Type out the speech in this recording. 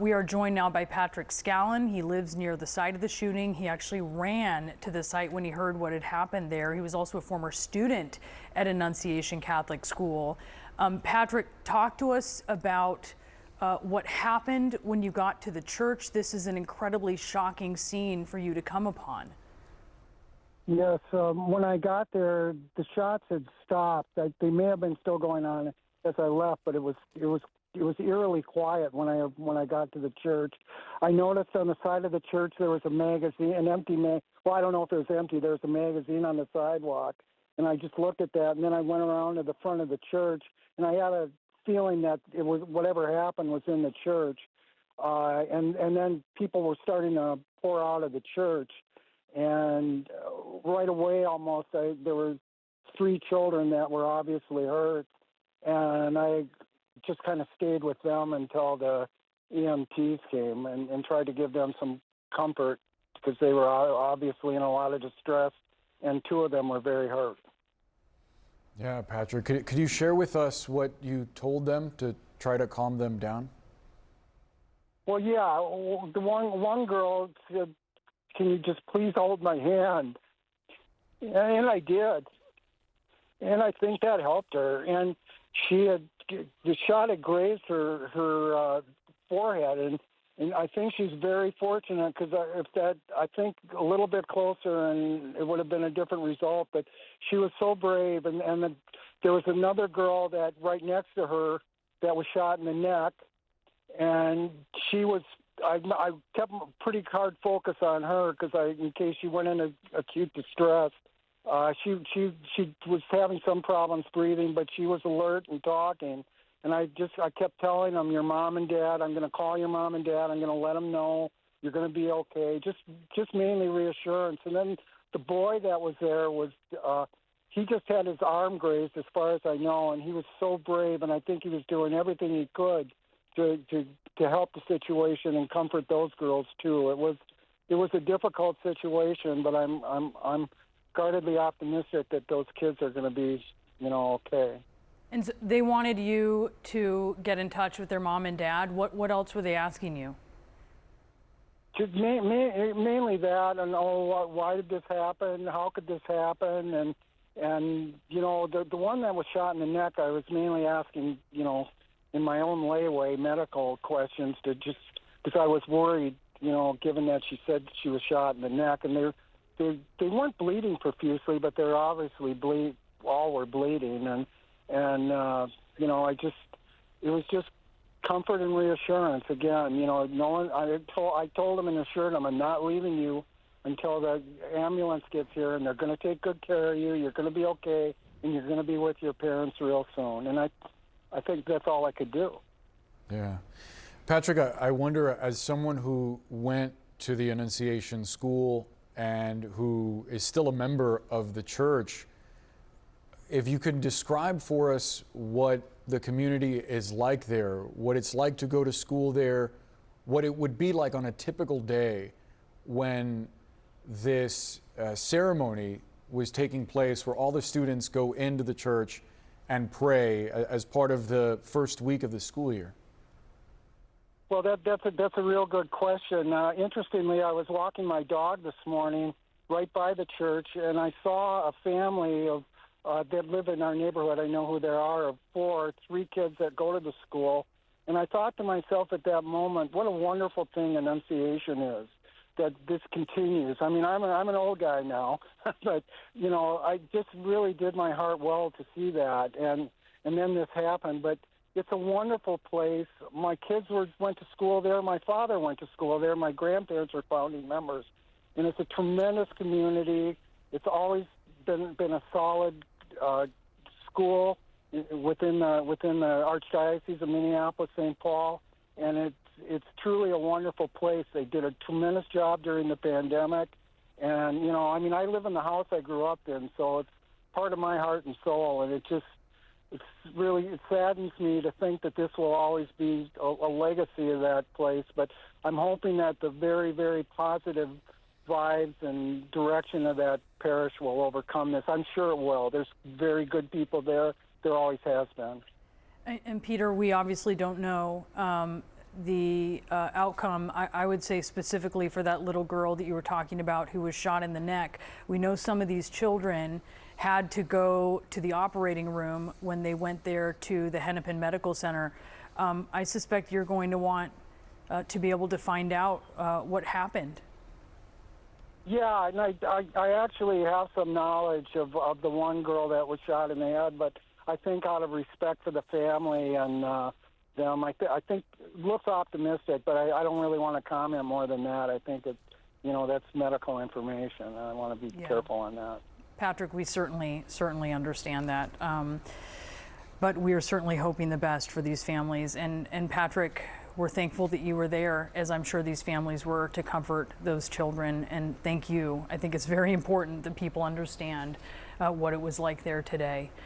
We are joined now by Patrick Scallon. He lives near the site of the shooting. He actually ran to the site when he heard what had happened there. He was also a former student at Annunciation Catholic School. Patrick, talk to us about what happened when you got to the church. This is an incredibly shocking scene for you to come upon. Yes, when I got there, the shots had stopped. They may have been still going on as I left, but it was eerily quiet when I got to the church. I noticed on the side of the church there was a magazine, an empty well, I don't know if it was empty. There was a magazine on the sidewalk, and I just looked at that, and then I went around to the front of the church, and I had a feeling that it was whatever happened was in the church, and then people were starting to pour out of the church. And right away, almost, there were 3 children that were obviously hurt, and I just kind of stayed with them until the EMTs came and tried to give them some comfort because they were obviously in a lot of distress, and 2 of them were very hurt. Yeah, Patrick, could you share with us what you told them to try to calm them down? Well, yeah, the one girl said, "Can you just please hold my hand?" And I did. And I think that helped her. And the shot had grazed her forehead. And I think she's very fortunate because I think a little bit closer and it would have been a different result. But she was so brave. And there was another girl that right next to her that was shot in the neck. And she was, I kept a pretty hard focus on her because in case she went into acute distress. She was having some problems breathing, but she was alert and talking. And I kept telling them, "Your mom and dad, I'm going to call your mom and dad. I'm going to let them know you're going to be okay." Just mainly reassurance. And then the boy that was there he just had his arm grazed as far as I know, and he was so brave, and I think he was doing everything he could to help the situation and comfort those girls too. It was a difficult situation, but I'm guardedly optimistic that those kids are going to be, okay. And so they wanted you to get in touch with their mom and dad. What else were they asking you? Just mainly that, and why did this happen? How could this happen? And the one that was shot in the neck, I was mainly asking, in my own layaway medical questions because I was worried, given that she said she was shot in the neck, and they weren't bleeding profusely, but they're obviously all were bleeding, and it was just comfort and reassurance again. I told them and assured them, "I'm not leaving you until the ambulance gets here, and they're going to take good care of you. You're going to be okay, and you're going to be with your parents real soon." And I think that's all I could do. Yeah. Patrick, I wonder, as someone who went to the Annunciation School and who is still a member of the church, if you could describe for us what the community is like there, what it's like to go to school there, what it would be like on a typical day when this ceremony was taking place, where all the students go into the church and pray as part of the first week of the school year? Well, that's a real good question. Interestingly, I was walking my dog this morning right by the church, and I saw a family of that live in our neighborhood. I know who they are, of 3 kids that go to the school. And I thought to myself at that moment, what a wonderful thing Annunciation is, that this continues. I mean, I'm an old guy now, but, I just really did my heart well to see that. And then this happened. But it's a wonderful place. My kids went to school there. My father went to school there. My grandparents are founding members. And it's a tremendous community. It's always been a solid school within the Archdiocese of Minneapolis-St. Paul, and it's truly a wonderful place. They did a tremendous job during the pandemic, and I live in the house I grew up in, so it's part of my heart and soul, and it saddens me to think that this will always be a legacy of that place. But I'm hoping that the very, very positive vibes and direction of that parish will overcome this. I'm sure it will. There's very good people there. There always has been. And Peter, we obviously don't know the outcome, I would say specifically for that little girl that you were talking about who was shot in the neck. We know some of these children had to go to the operating room when they went there to the Hennepin Medical Center. I suspect you're going to want to be able to find out what happened. Yeah, and I actually have some knowledge of the one girl that was shot in the head, but I think out of respect for the family and them, I think it looks optimistic, but I don't really want to comment more than that. I think that's medical information, and I want to be careful on that. Patrick, we certainly understand that, but we are certainly hoping the best for these families. And Patrick, we're thankful that you were there, as I'm sure these families were, to comfort those children. And thank you. I think it's very important that people understand what it was like there today.